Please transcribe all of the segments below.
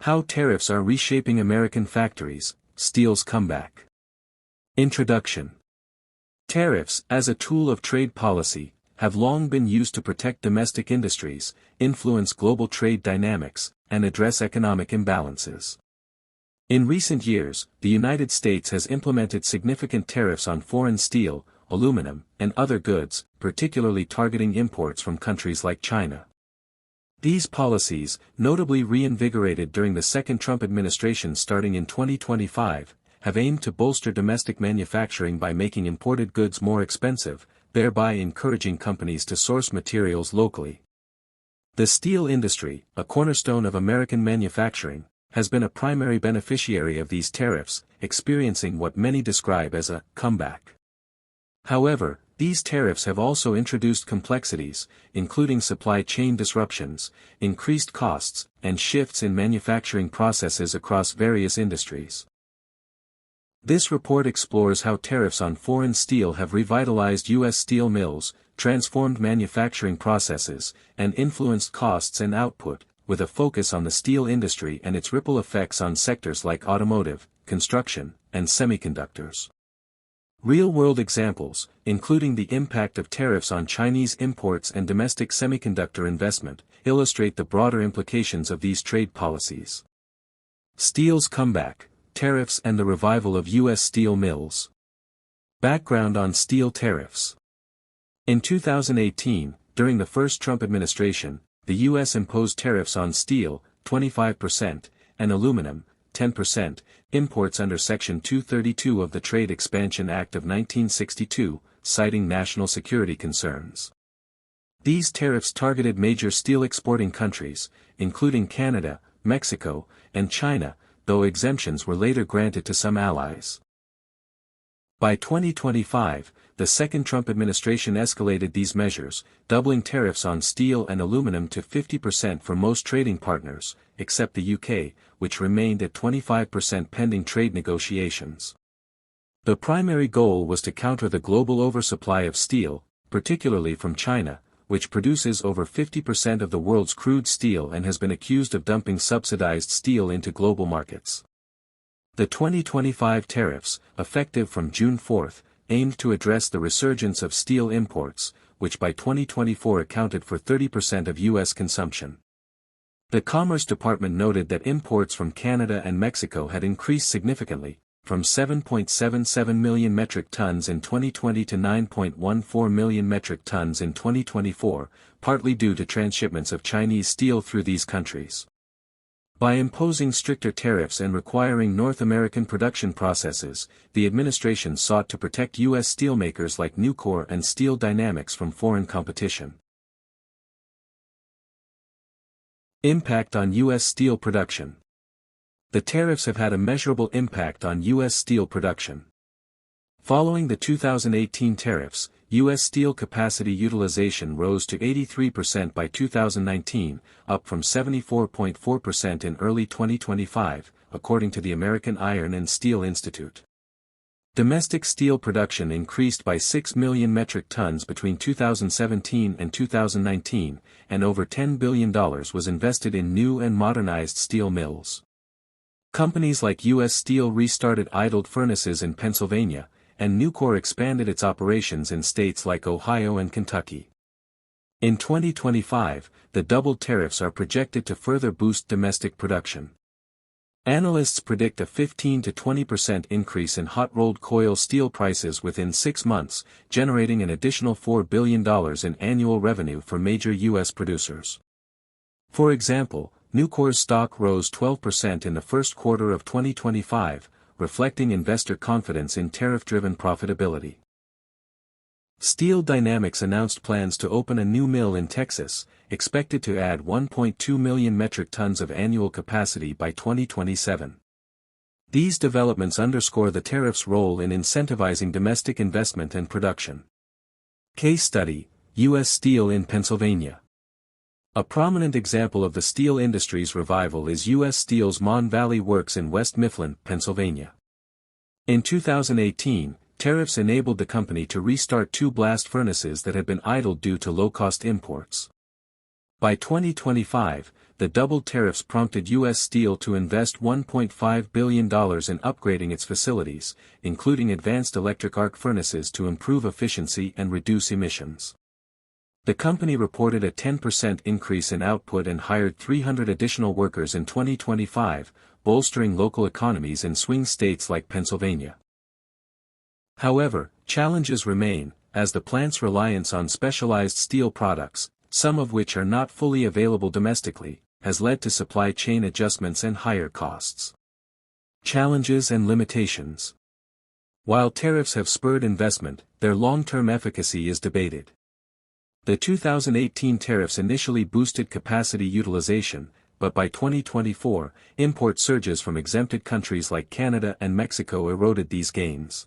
How tariffs are reshaping American factories, steel's comeback. Introduction. Tariffs, as a tool of trade policy, have long been used to protect domestic industries, influence global trade dynamics, and address economic imbalances. In recent years, the United States has implemented significant tariffs on foreign steel, aluminum, and other goods, particularly targeting imports from countries like China. These policies, notably reinvigorated during the second Trump administration starting in 2025, have aimed to bolster domestic manufacturing by making imported goods more expensive, thereby encouraging companies to source materials locally. The steel industry, a cornerstone of American manufacturing, has been a primary beneficiary of these tariffs, experiencing what many describe as a comeback. However, these tariffs have also introduced complexities, including supply chain disruptions, increased costs, and shifts in manufacturing processes across various industries. This report explores how tariffs on foreign steel have revitalized U.S. steel mills, transformed manufacturing processes, and influenced costs and output, with a focus on the steel industry and its ripple effects on sectors like automotive, construction, and semiconductors. Real-world examples, including the impact of tariffs on Chinese imports and domestic semiconductor investment, illustrate the broader implications of these trade policies. Steel's comeback, tariffs and the revival of U.S. steel mills. Background on steel tariffs. In 2018, during the first Trump administration, the U.S. imposed tariffs on steel, 25%, and aluminum, 10%, imports under Section 232 of the Trade Expansion Act of 1962, citing national security concerns. These tariffs targeted major steel exporting countries, including Canada, Mexico, and China, though exemptions were later granted to some allies. By 2025, the second Trump administration escalated these measures, doubling tariffs on steel and aluminum to 50% for most trading partners, except the UK, which remained at 25% pending trade negotiations. The primary goal was to counter the global oversupply of steel, particularly from China, which produces over 50% of the world's crude steel and has been accused of dumping subsidized steel into global markets. The 2025 tariffs, effective from June 4, aimed to address the resurgence of steel imports, which by 2024 accounted for 30% of U.S. consumption. The Commerce Department noted that imports from Canada and Mexico had increased significantly, from 7.77 million metric tons in 2020 to 9.14 million metric tons in 2024, partly due to transshipments of Chinese steel through these countries. By imposing stricter tariffs and requiring North American production processes, the administration sought to protect U.S. steelmakers like Nucor and Steel Dynamics from foreign competition. Impact on U.S. steel production. The tariffs have had a measurable impact on U.S. steel production. Following the 2018 tariffs, U.S. steel capacity utilization rose to 83% by 2019, up from 74.4% in early 2025, according to the American Iron and Steel Institute. Domestic steel production increased by 6 million metric tons between 2017 and 2019, and over $10 billion was invested in new and modernized steel mills. Companies like U.S. Steel restarted idled furnaces in Pennsylvania, and Nucor expanded its operations in states like Ohio and Kentucky. In 2025, the doubled tariffs are projected to further boost domestic production. Analysts predict a 15 to 20% increase in hot-rolled coil steel prices within 6 months, generating an additional $4 billion in annual revenue for major U.S. producers. For example, Nucor's stock rose 12% in the first quarter of 2025, reflecting investor confidence in tariff-driven profitability. Steel Dynamics announced plans to open a new mill in Texas, expected to add 1.2 million metric tons of annual capacity by 2027. These developments underscore the tariffs' role in incentivizing domestic investment and production. Case study: U.S. Steel in Pennsylvania. A prominent example of the steel industry's revival is U.S. Steel's Mon Valley Works in West Mifflin, Pennsylvania. In 2018, tariffs enabled the company to restart 2 blast furnaces that had been idled due to low-cost imports. By 2025, the doubled tariffs prompted U.S. Steel to invest $1.5 billion in upgrading its facilities, including advanced electric arc furnaces to improve efficiency and reduce emissions. The company reported a 10% increase in output and hired 300 additional workers in 2025, bolstering local economies in swing states like Pennsylvania. However, challenges remain, as the plant's reliance on specialized steel products, some of which are not fully available domestically, has led to supply chain adjustments and higher costs. Challenges and limitations. While tariffs have spurred investment, their long-term efficacy is debated. The 2018 tariffs initially boosted capacity utilization, but by 2024, import surges from exempted countries like Canada and Mexico eroded these gains.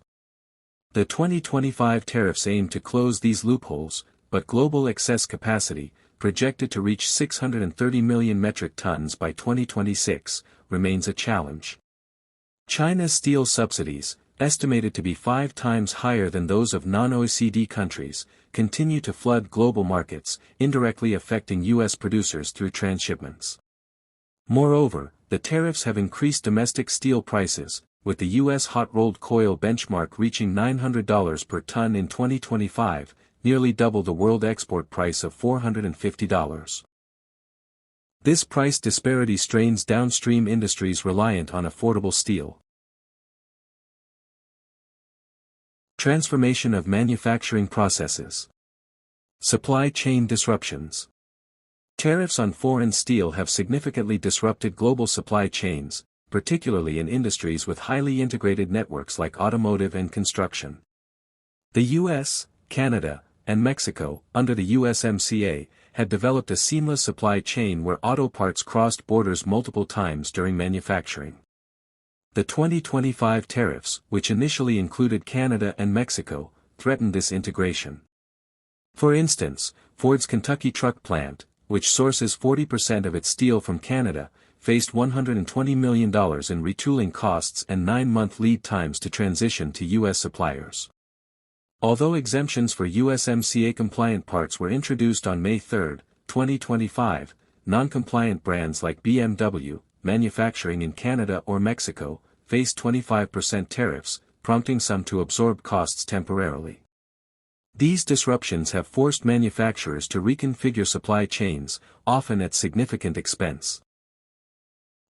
The 2025 tariffs aim to close these loopholes, but global excess capacity, projected to reach 630 million metric tons by 2026, remains a challenge. China's steel subsidies, estimated to be 5 times higher than those of non-OECD countries, continue to flood global markets, indirectly affecting U.S. producers through transshipments. Moreover, the tariffs have increased domestic steel prices, with the U.S. hot-rolled coil benchmark reaching $900 per ton in 2025, nearly double the world export price of $450. This price disparity strains downstream industries reliant on affordable steel. Transformation of manufacturing processes. Supply chain disruptions. Tariffs on foreign steel have significantly disrupted global supply chains, particularly in industries with highly integrated networks like automotive and construction. The US, Canada, and Mexico, under the USMCA, had developed a seamless supply chain where auto parts crossed borders multiple times during manufacturing. The 2025 tariffs, which initially included Canada and Mexico, threatened this integration. For instance, Ford's Kentucky truck plant, which sources 40% of its steel from Canada, faced $120 million in retooling costs and 9-month lead times to transition to U.S. suppliers. Although exemptions for USMCA-compliant parts were introduced on May 3, 2025, non-compliant brands like BMW, manufacturing in Canada or Mexico, faced 25% tariffs, prompting some to absorb costs temporarily. These disruptions have forced manufacturers to reconfigure supply chains, often at significant expense.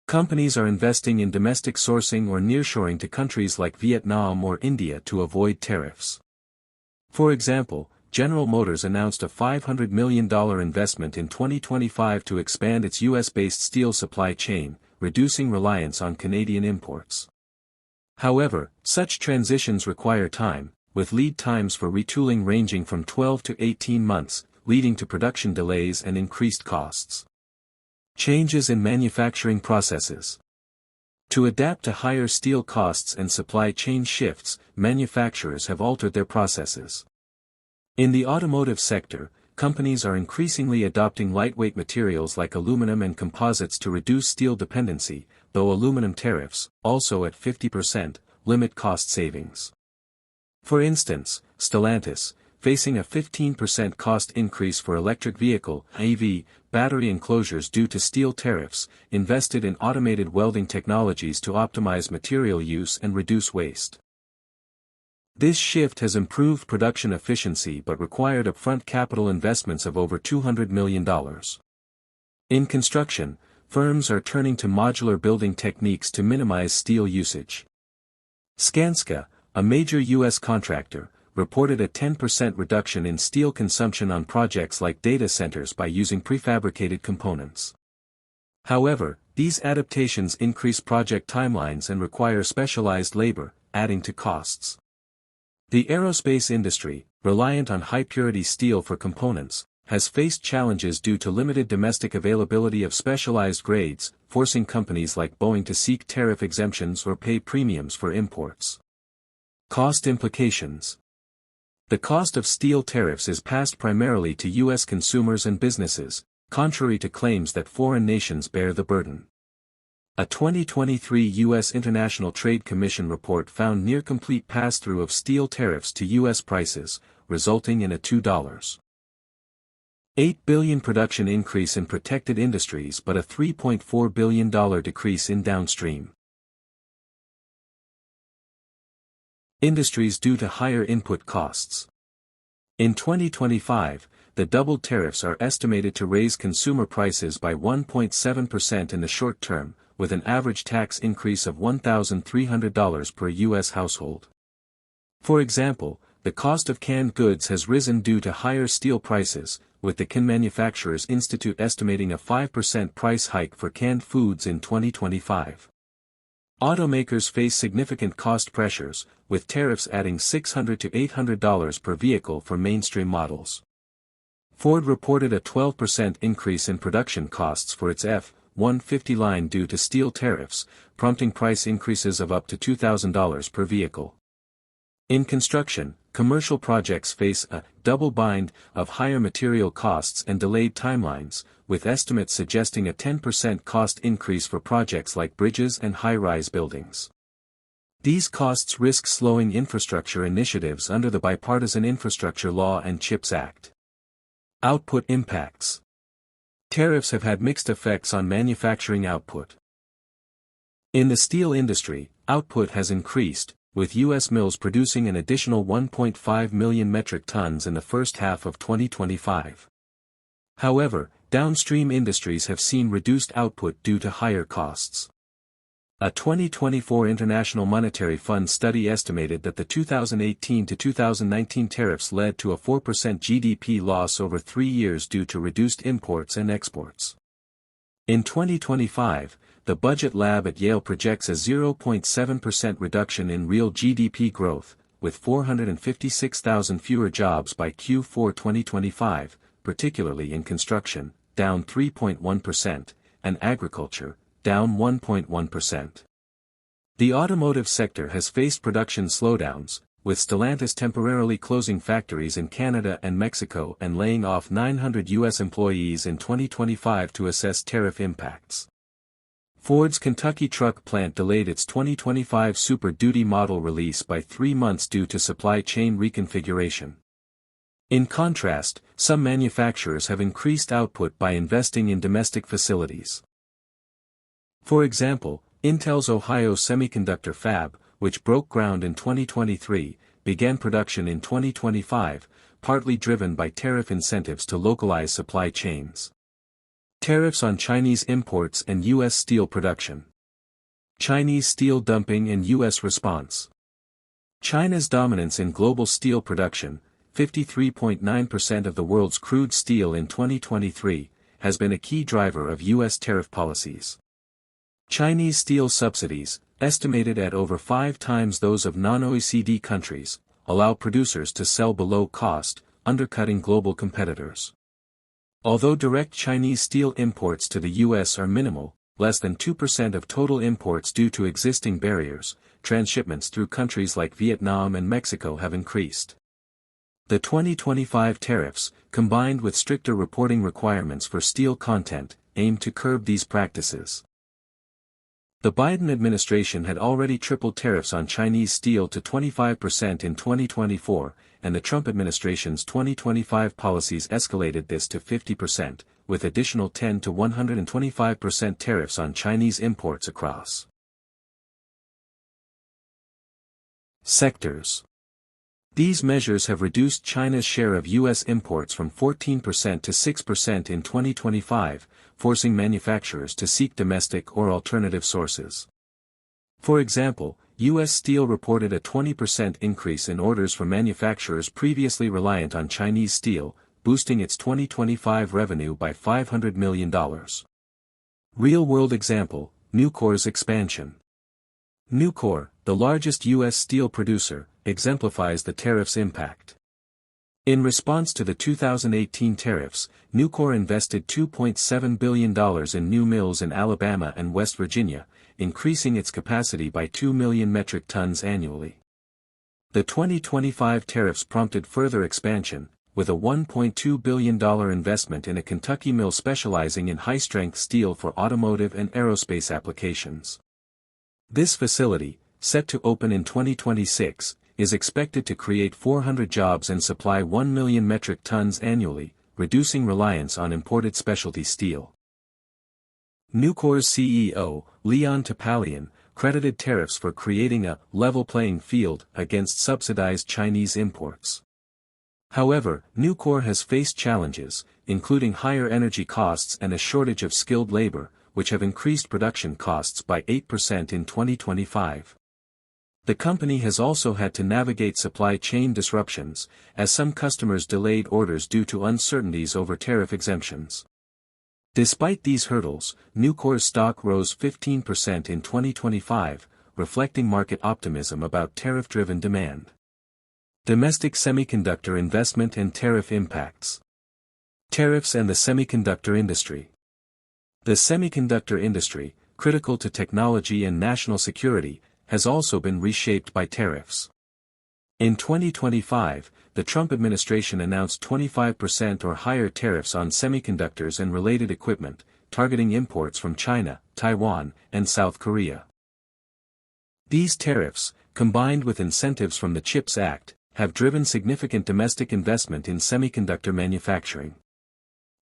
Companies are investing in domestic sourcing or nearshoring to countries like Vietnam or India to avoid tariffs. For example, General Motors announced a $500 million investment in 2025 to expand its US-based steel supply chain, reducing reliance on Canadian imports. However, such transitions require time, with lead times for retooling ranging from 12 to 18 months, leading to production delays and increased costs. Changes in manufacturing processes. To adapt to higher steel costs and supply chain shifts, manufacturers have altered their processes. In the automotive sector, companies are increasingly adopting lightweight materials like aluminum and composites to reduce steel dependency, though aluminum tariffs, also at 50%, limit cost savings. For instance, Stellantis, facing a 15% cost increase for electric vehicle (EV) battery enclosures due to steel tariffs, invested in automated welding technologies to optimize material use and reduce waste. This shift has improved production efficiency but required upfront capital investments of over $200 million. In construction, firms are turning to modular building techniques to minimize steel usage. Skanska, a major U.S. contractor, reported a 10% reduction in steel consumption on projects like data centers by using prefabricated components. However, these adaptations increase project timelines and require specialized labor, adding to costs. The aerospace industry, reliant on high-purity steel for components, has faced challenges due to limited domestic availability of specialized grades, forcing companies like Boeing to seek tariff exemptions or pay premiums for imports. Cost implications. The cost of steel tariffs is passed primarily to U.S. consumers and businesses, contrary to claims that foreign nations bear the burden. A 2023 U.S. International Trade Commission report found near-complete pass-through of steel tariffs to U.S. prices, resulting in a $2 $8 billion production increase in protected industries but a $3.4 billion decrease in downstream industries due to higher input costs. In 2025, the doubled tariffs are estimated to raise consumer prices by 1.7% in the short term, with an average tax increase of $1,300 per U.S. household. For example, the cost of canned goods has risen due to higher steel prices, with the Can Manufacturers Institute estimating a 5% price hike for canned foods in 2025. Automakers face significant cost pressures, with tariffs adding $600 to $800 per vehicle for mainstream models. Ford reported a 12% increase in production costs for its F-150 line due to steel tariffs, prompting price increases of up to $2,000 per vehicle. In construction, commercial projects face a double bind of higher material costs and delayed timelines, with estimates suggesting a 10% cost increase for projects like bridges and high-rise buildings. These costs risk slowing infrastructure initiatives under the Bipartisan Infrastructure Law and CHIPS Act. Output impacts. Tariffs have had mixed effects on manufacturing output. In the steel industry, output has increased, with U.S. mills producing an additional 1.5 million metric tons in the first half of 2025. However, downstream industries have seen reduced output due to higher costs. A 2024 International Monetary Fund study estimated that the 2018 to 2019 tariffs led to a 4% GDP loss over 3 years due to reduced imports and exports. In 2025, the Budget Lab at Yale projects a 0.7% reduction in real GDP growth, with 456,000 fewer jobs by Q4 2025, particularly in construction, down 3.1%, and agriculture, down 1.1%. The automotive sector has faced production slowdowns, with Stellantis temporarily closing factories in Canada and Mexico and laying off 900 U.S. employees in 2025 to assess tariff impacts. Ford's Kentucky truck plant delayed its 2025 Super Duty model release by 3 months due to supply chain reconfiguration. In contrast, some manufacturers have increased output by investing in domestic facilities. For example, Intel's Ohio Semiconductor Fab, which broke ground in 2023, began production in 2025, partly driven by tariff incentives to localize supply chains. Tariffs on Chinese imports and U.S. steel production. Chinese steel dumping and U.S. response. China's dominance in global steel production, 53.9% of the world's crude steel in 2023, has been a key driver of U.S. tariff policies. Chinese steel subsidies, estimated at over 5 times those of non-OECD countries, allow producers to sell below cost, undercutting global competitors. Although direct Chinese steel imports to the U.S. are minimal, less than 2% of total imports due to existing barriers, transshipments through countries like Vietnam and Mexico have increased. The 2025 tariffs, combined with stricter reporting requirements for steel content, aim to curb these practices. The Biden administration had already tripled tariffs on Chinese steel to 25% in 2024, and the Trump administration's 2025 policies escalated this to 50%, with additional 10 to 125% tariffs on Chinese imports across sectors. These measures have reduced China's share of U.S. imports from 14% to 6% in 2025, forcing manufacturers to seek domestic or alternative sources. For example, U.S. Steel reported a 20% increase in orders from manufacturers previously reliant on Chinese steel, boosting its 2025 revenue by $500 million. Real-world example, Nucor's expansion. Nucor, the largest U.S. steel producer, exemplifies the tariffs' impact. In response to the 2018 tariffs, Nucor invested $2.7 billion in new mills in Alabama and West Virginia, increasing its capacity by 2 million metric tons annually. The 2025 tariffs prompted further expansion, with a $1.2 billion investment in a Kentucky mill specializing in high-strength steel for automotive and aerospace applications. This facility, set to open in 2026, is expected to create 400 jobs and supply 1 million metric tons annually, reducing reliance on imported specialty steel. Nucor's CEO, Leon Topalian, credited tariffs for creating a level playing field against subsidized Chinese imports. However, Nucor has faced challenges, including higher energy costs and a shortage of skilled labor, which have increased production costs by 8% in 2025. The company has also had to navigate supply chain disruptions, as some customers delayed orders due to uncertainties over tariff exemptions. Despite these hurdles, Nucor's stock rose 15% in 2025, reflecting market optimism about tariff-driven demand. Domestic semiconductor investment and tariff impacts. Tariffs and the semiconductor industry. The semiconductor industry, critical to technology and national security, has also been reshaped by tariffs. In 2025, the Trump administration announced 25% or higher tariffs on semiconductors and related equipment, targeting imports from China, Taiwan, and South Korea. These tariffs, combined with incentives from the CHIPS Act, have driven significant domestic investment in semiconductor manufacturing.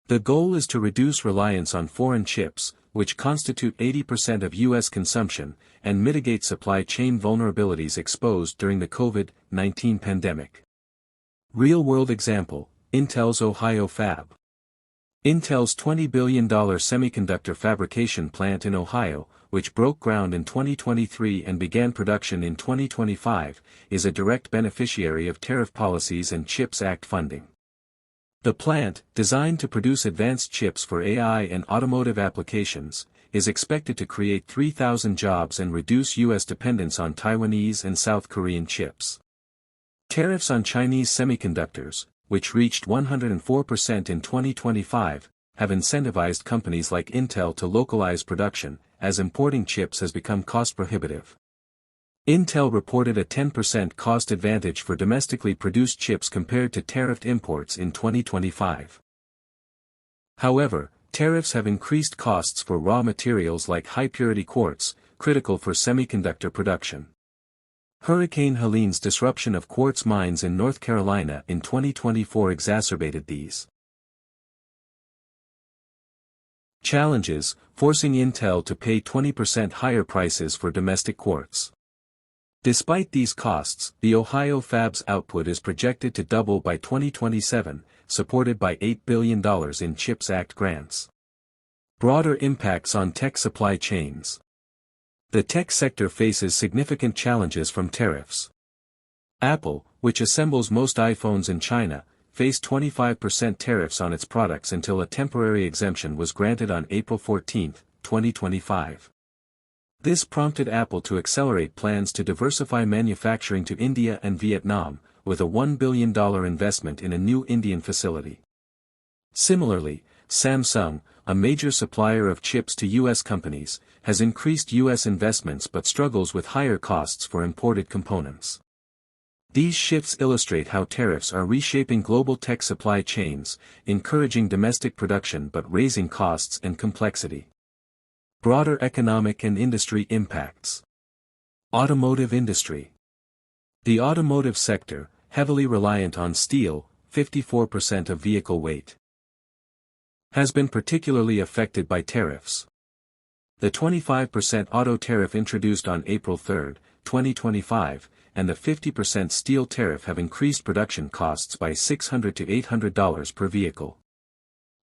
The goal is to reduce reliance on foreign chips, which constitute 80% of U.S. consumption, and mitigate supply chain vulnerabilities exposed during the COVID-19 pandemic. Real-world example, Intel's Ohio fab. Intel's $20 billion semiconductor fabrication plant in Ohio, which broke ground in 2023 and began production in 2025, is a direct beneficiary of tariff policies and CHIPS Act funding. The plant, designed to produce advanced chips for AI and automotive applications, is expected to create 3,000 jobs and reduce U.S. dependence on Taiwanese and South Korean chips. Tariffs on Chinese semiconductors, which reached 104% in 2025, have incentivized companies like Intel to localize production, as importing chips has become cost-prohibitive. Intel reported a 10% cost advantage for domestically produced chips compared to tariffed imports in 2025. However, tariffs have increased costs for raw materials like high-purity quartz, critical for semiconductor production. Hurricane Helene's disruption of quartz mines in North Carolina in 2024 exacerbated these challenges, forcing Intel to pay 20% higher prices for domestic quartz. Despite these costs, the Ohio fab's output is projected to double by 2027, supported by $8 billion in CHIPS Act grants. Broader impacts on tech supply chains. The tech sector faces significant challenges from tariffs. Apple, which assembles most iPhones in China, faced 25% tariffs on its products until a temporary exemption was granted on April 14, 2025. This prompted Apple to accelerate plans to diversify manufacturing to India and Vietnam, with a $1 billion investment in a new Indian facility. Similarly, Samsung, a major supplier of chips to U.S. companies, has increased U.S. investments but struggles with higher costs for imported components. These shifts illustrate how tariffs are reshaping global tech supply chains, encouraging domestic production but raising costs and complexity. Broader economic and industry impacts. Automotive industry. The automotive sector, heavily reliant on steel, 54% of vehicle weight, has been particularly affected by tariffs. The 25% auto tariff introduced on April 3, 2025, and the 50% steel tariff have increased production costs by $600 to $800 per vehicle.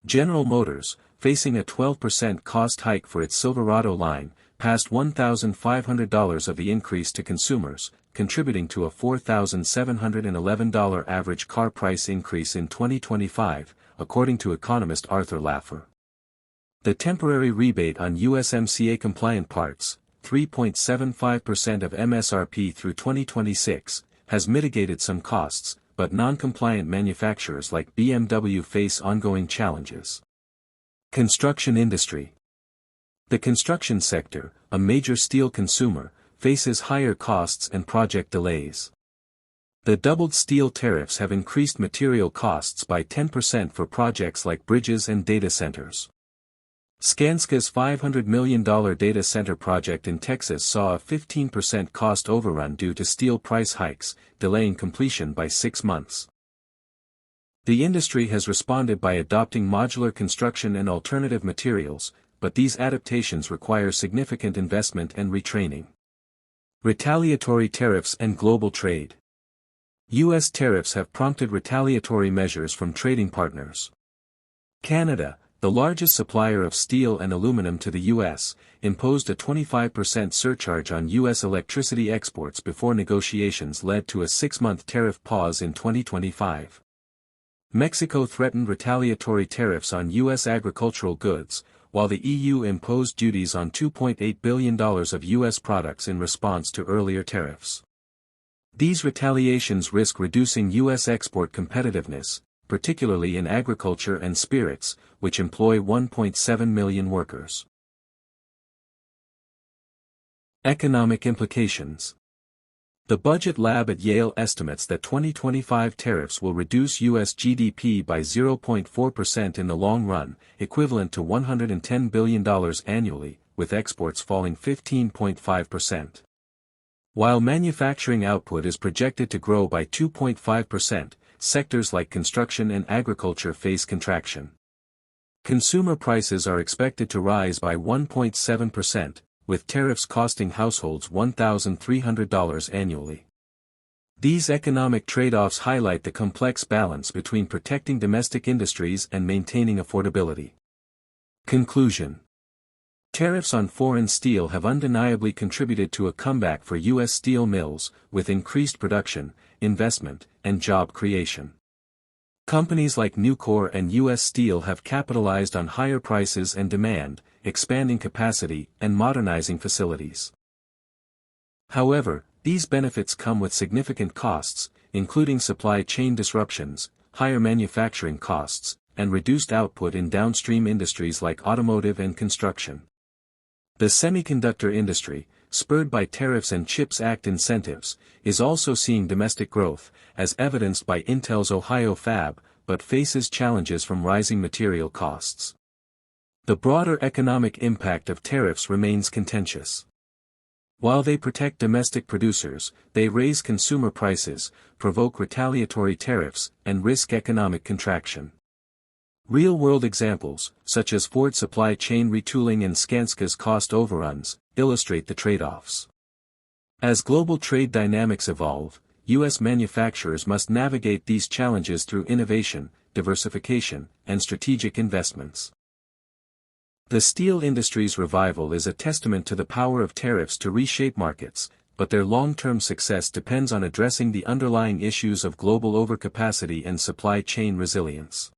General Motors, facing a 12% cost hike for its Silverado line, passed $1,500 of the increase to consumers, contributing to a $4,711 average car price increase in 2025, according to economist Arthur Laffer. The temporary rebate on USMCA-compliant parts, 3.75% of MSRP through 2026, has mitigated some costs, but non-compliant manufacturers like BMW face ongoing challenges. Construction industry. The construction sector, a major steel consumer, faces higher costs and project delays. The doubled steel tariffs have increased material costs by 10% for projects like bridges and data centers. Skanska's $500 million data center project in Texas saw a 15% cost overrun due to steel price hikes, delaying completion by 6 months. The industry has responded by adopting modular construction and alternative materials, but these adaptations require significant investment and retraining. Retaliatory tariffs and global trade. U.S. tariffs have prompted retaliatory measures from trading partners. Canada, the largest supplier of steel and aluminum to the U.S., imposed a 25% surcharge on U.S. electricity exports before negotiations led to a 6-month tariff pause in 2025. Mexico threatened retaliatory tariffs on U.S. agricultural goods, while the EU imposed duties on $2.8 billion of U.S. products in response to earlier tariffs. These retaliations risk reducing U.S. export competitiveness, particularly in agriculture and spirits, which employ 1.7 million workers. Economic implications. The Budget Lab at Yale estimates that 2025 tariffs will reduce U.S. GDP by 0.4% in the long run, equivalent to $110 billion annually, with exports falling 15.5%. While manufacturing output is projected to grow by 2.5%, sectors like construction and agriculture face contraction. Consumer prices are expected to rise by 1.7%, with tariffs costing households $1,300 annually. These economic trade-offs highlight the complex balance between protecting domestic industries and maintaining affordability. Conclusion. Tariffs on foreign steel have undeniably contributed to a comeback for U.S. steel mills, with increased production, investment, and job creation. Companies like Nucor and U.S. Steel have capitalized on higher prices and demand, expanding capacity and modernizing facilities. However, these benefits come with significant costs, including supply chain disruptions, higher manufacturing costs, and reduced output in downstream industries like automotive and construction. The semiconductor industry, spurred by tariffs and CHIPS Act incentives, is also seeing domestic growth, as evidenced by Intel's Ohio fab, but faces challenges from rising material costs. The broader economic impact of tariffs remains contentious. While they protect domestic producers, they raise consumer prices, provoke retaliatory tariffs, and risk economic contraction. Real-world examples, such as Ford's supply chain retooling and Skanska's cost overruns, illustrate the trade-offs. As global trade dynamics evolve, U.S. manufacturers must navigate these challenges through innovation, diversification, and strategic investments. The steel industry's revival is a testament to the power of tariffs to reshape markets, but their long-term success depends on addressing the underlying issues of global overcapacity and supply chain resilience.